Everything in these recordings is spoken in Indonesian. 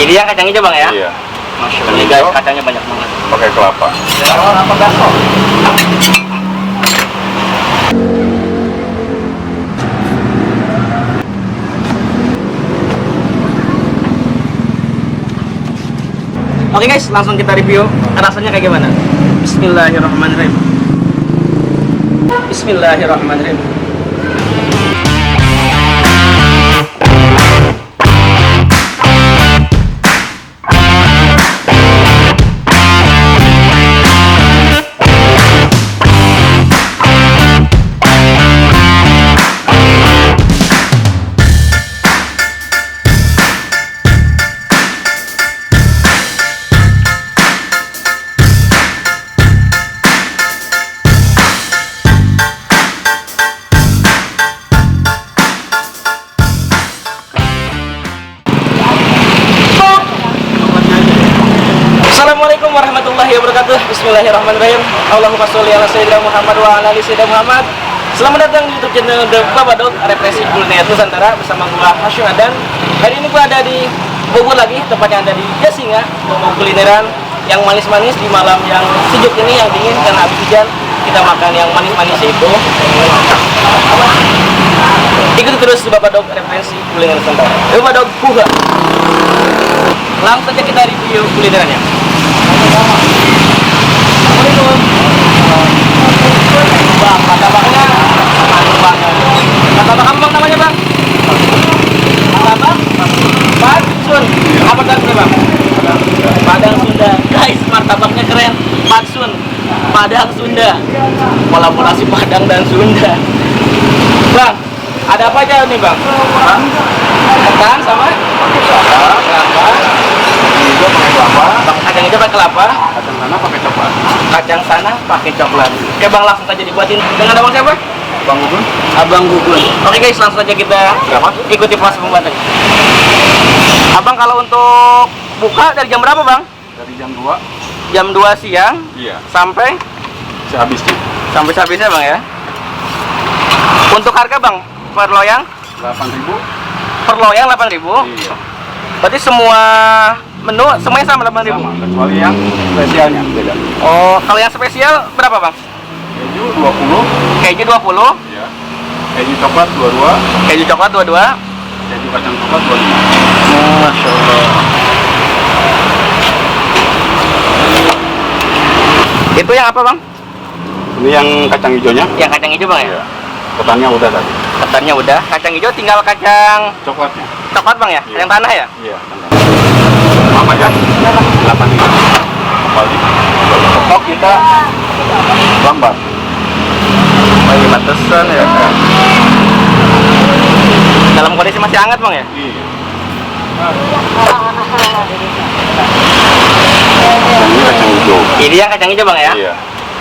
Ini yang kacang hijau bang ya? Iya. Masya Allah guys, kacangnya banyak banget. Pakai kelapa. Oke guys, langsung kita review rasanya kayak gimana. Bismillahirrahmanirrahim. Bismillahirrahmanirrahim. Assalamualaikum warahmatullahi wabarakatuh. Bismillahirrahmanirrahim. Allahumma sholli ala sayyidina Muhammad wa ala ali sayyidina Muhammad. Selamat datang di YouTube channel The Babadog Referensi Kuliner Nusantara bersama gua Hasyim Adan. Hari ini gua ada di Bogor lagi, tepatnya ada di Jasinga. Mau kulineran yang manis-manis di malam yang sejuk ini, yang dingin karena habis hujan. Kita makan yang manis-manis itu. Ikuti terus The Babadog Referensi Kuliner Nusantara. The Babadog Buka. Langsung saja kita review kulinerannya. Bang, martabaknya mantap banget. Martabak apa bang namanya bang? Martabak? Patsun. Apa tadi bang? Padang Sunda. Guys, martabaknya keren. Patsun. Padang Sunda. Kolaborasi Padang dan Sunda. Bang, ada apa aja nih bang? Ketan sama? Kelapa. Hijau pakai kelapa. Kacang hijau pakai kelapa. Kacang tanah pakai coklat. Kacang tanah pakai coklat. Oke bang, langsung saja dibuatin. Dengan abang siapa? Bang Gugun. Abang Gugun. Oke guys, langsung saja kita ikuti proses pembuatannya. Abang kalau untuk buka dari jam berapa bang? Dari jam 2. Jam 2 siang. Iya. Sampai? Sehabisnya. Sampai sehabisnya bang ya. Untuk harga bang, per loyang? 8.000. Per loyang 8.000. Iya. Berarti semua menu semuanya sama 8.000. Sama, kecuali yang spesialnya beda. Oh, kalau yang spesial berapa bang? Keju 20. Keju 20. Iya. Keju coklat 22. Keju coklat 22. Keju kacang coklat 25. Masya Allah. Itu yang apa bang? Ini yang kacang hijaunya. Yang kacang hijau bang ya? Iya. Ketannya udah tadi. Ketannya udah. Kacang hijau tinggal kacang Coklatnya. coklat bang ya? Iya. Kacang tanah ya? Iya. Apa ya? 8.000. Kembali. Stok kita lambat. Lagi batasan ya. Dalam kondisi masih hangat bang ya? Iya. Ini kacang hijau. Ini yang kacang hijau bang ya? Iya.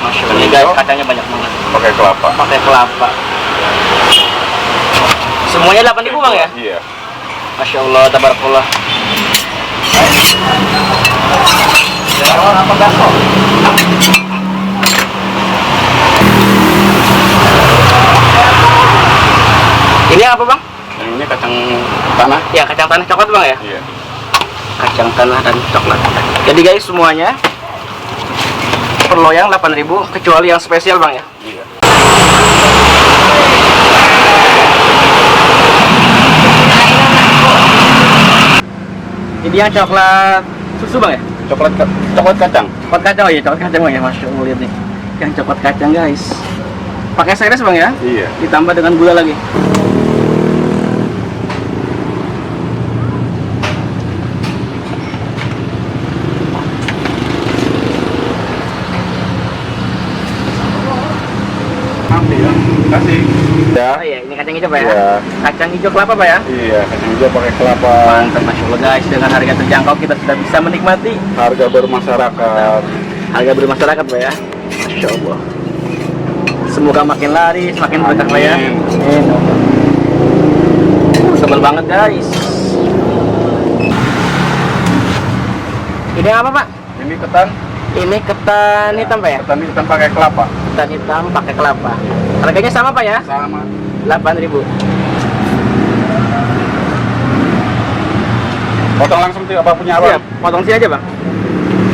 Masya Allah ini guys, kacangnya banyak banget. Pakai kelapa. Pakai kelapa. Semuanya 8.000 bang ya? Iya. Masya Allah, tabarakallah. Ini apa bang? Yang ini kacang tanah. Ya kacang tanah coklat bang ya? Iya. Kacang tanah dan coklat. Jadi guys semuanya per loyang 8.000 kecuali yang spesial bang ya? Iya. Jadi yang coklat susu bang ya? Coklat kacang. Coklat kacang, oh iya coklat kacang bang ya, Masya Allah lihat nih. Yang coklat kacang guys. Pakai seres bang ya? Iya. Ditambah dengan gula lagi. Kasih. Ya. Oh iya, ini kacang hijau pak ya? Iya. Kacang hijau kelapa pak ya? Iya, kacang hijau pakai kelapa. Mantap, Masya Allah guys. Dengan harga terjangkau kita sudah bisa menikmati. Harga bermasyarakat. Harga bermasyarakat pak ya? Masya Allah. Semoga makin laris, makin berkah pak ya. Sebel banget guys. Ini apa pak? Ini ketan. Ini ketan hitam pak ya? Ketan pakai kelapa. Ketan hitam pakai kelapa. Harganya sama pak ya? Sama. 8.000. Potong langsung tuh apa punya apa? Siap, potong sini aja bang.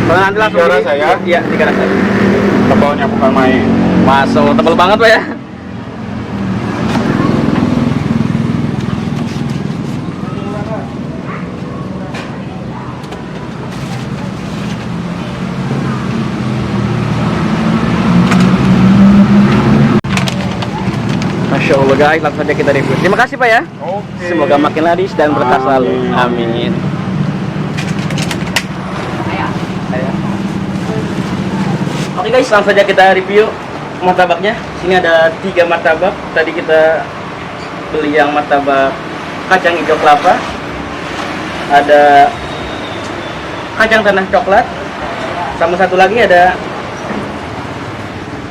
Kalau nanti langsung Tiga rasa ya? Iya, 3 rasa. Tebalnya bukan main. Masuk, tebal banget pak ya. Masya Allah guys, langsung saja kita review. Terima kasih pak ya. Oke. Semoga makin laris dan berkah selalu. Amin. Amin. Oke guys, langsung saja kita review martabaknya. Sini ada 3 martabak. Tadi kita beli yang martabak kacang hijau kelapa, ada kacang tanah coklat, sama satu lagi ada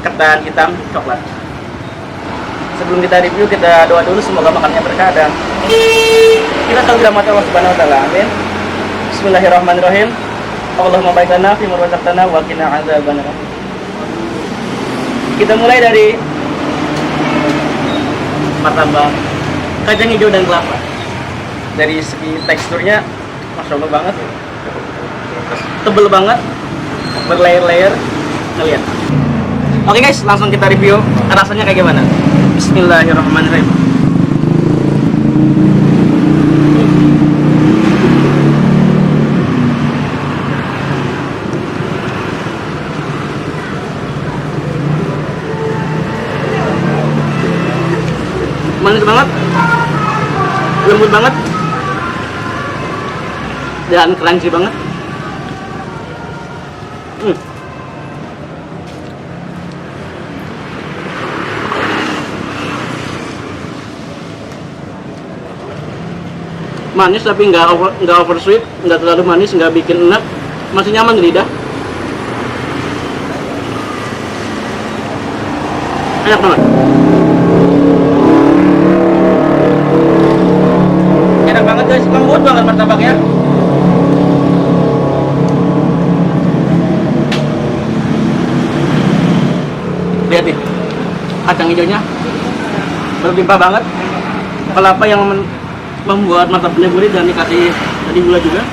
ketan hitam coklat. Sebelum kita review, kita doa dulu semoga makannya berkah dan kita tahu rahmat Allah Subhanahu wa taala. Amin. Bismillahirrahmanirrahim. Allahumma barik lana fi ma razaqtana wa qina adzabannar. Kita mulai dari martabak kacang hijau dan kelapa. Dari segi teksturnya, masya Allah banget, tebel banget, berlayer-layer. Ngeliat. Oke guys, langsung kita review rasanya kayak gimana. Bismillahirrahmanirrahim. Manis banget, lembut banget, dan crunchy banget. Manis tapi nggak over sweet, nggak terlalu manis, nggak bikin enak, masih nyaman di lidah. Enak banget. Enak banget guys, lembut banget martabaknya. Lihat nih, kacang hijaunya berlimpah banget, kelapa yang membuat martabaknya gurih dan dikasih tadi gula juga.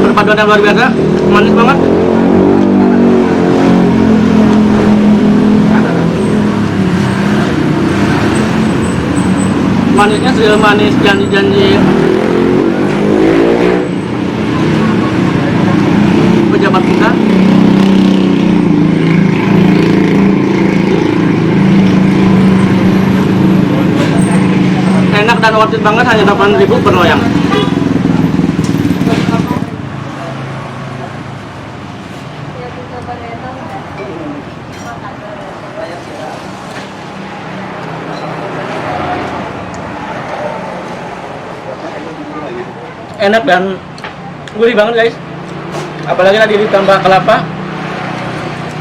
Perpaduan yang luar biasa, manis banget. Manisnya semanis janji-janji pejabat kita. Enak dan worth it banget, hanya 8.000 per loyang. Enak dan gurih banget guys, apalagi tadi ditambah kelapa,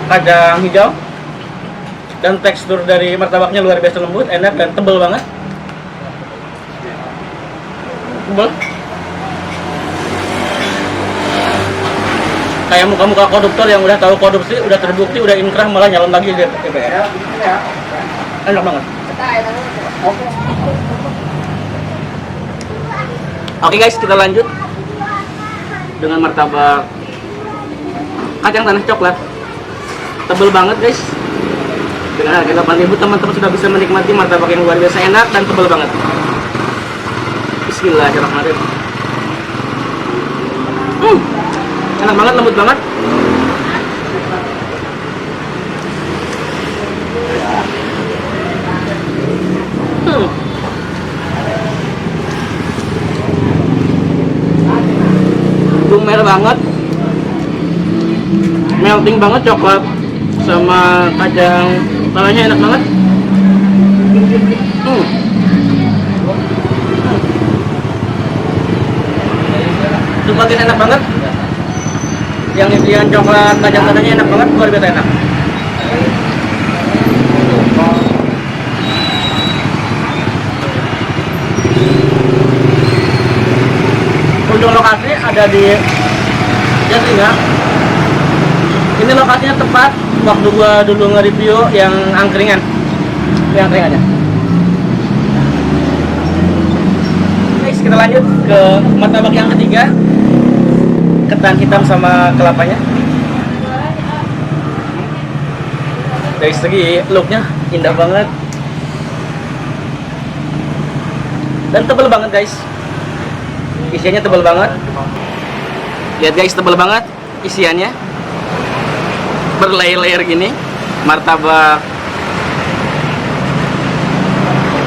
kacang hijau, dan tekstur dari martabaknya luar biasa lembut, enak dan tebal banget. Tebal kayak muka-muka koruptor yang udah tahu korupsi, udah terbukti, udah inkrah malah nyalon lagi di DPR. Enak banget. Oke guys, kita lanjut dengan martabak kacang tanah coklat. Tebel banget guys. Dengan harga 8.000 teman-teman sudah bisa menikmati martabak yang luar biasa enak dan tebel banget. Bismillahirrahmanirrahim. Enak banget, lembut banget. Lumer banget, melting banget coklat sama kacang tanahnya, enak banget. Tempatnya enak banget. Yang isian coklat kacang tanahnya enak banget, luar biasa enak. Untuk lokasi ada di Jatinga. Ini lokasinya tepat waktu gua dulu nge-review yang angkringan. Ini angkringannya. kita lanjut ke martabak yang ketiga. Ketan hitam sama kelapanya. Dari segi looknya indah banget dan tebal banget guys. Isiannya tebal banget. Lihat guys, tebal banget isiannya. Berlayer-layer gini. Martabak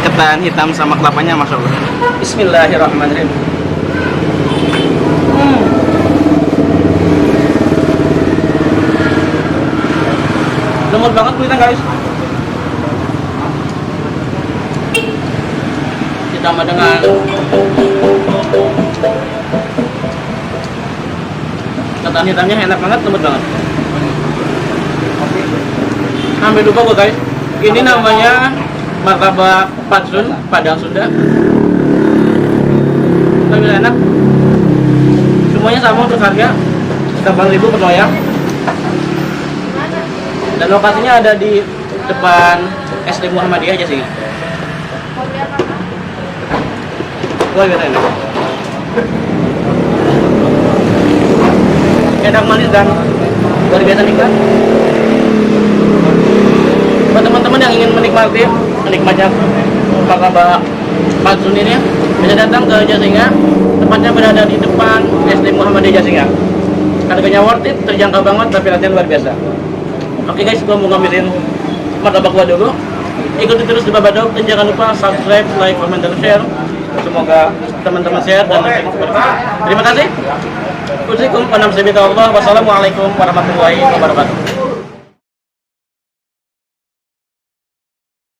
ketan hitam sama kelapanya, masya Allah. Bismillahirrahmanirrahim. Lembut banget kulitnya guys. Ditambah dengan ketan hitamnya enak banget, lembut banget. Hampir lupa gue guys. Ini namanya martabak Padsun, Padang Sunda. Tapi enak. Semuanya sama untuk harga 8.000 per loyang. Dan lokasinya ada di depan SD Muhammadiyah aja sih. Luar biasa enak. Enak, manis dan luar biasa nikmat. Buat teman-teman yang ingin menikmatnya martabak Padsun ini, bisa datang ke Jasinga. Tempatnya berada di depan SD Muhammadiyah Jasinga. Harganya worth it, terjangkau banget, tapi rasanya luar biasa. Oke guys, gua mau ngambilin martabak gua dulu. Ikuti terus di Babadog dan jangan lupa subscribe, like, comment, dan share. Semoga teman-teman share dan terima kasih. Wassalamualaikum warahmatullahi wabarakatuh.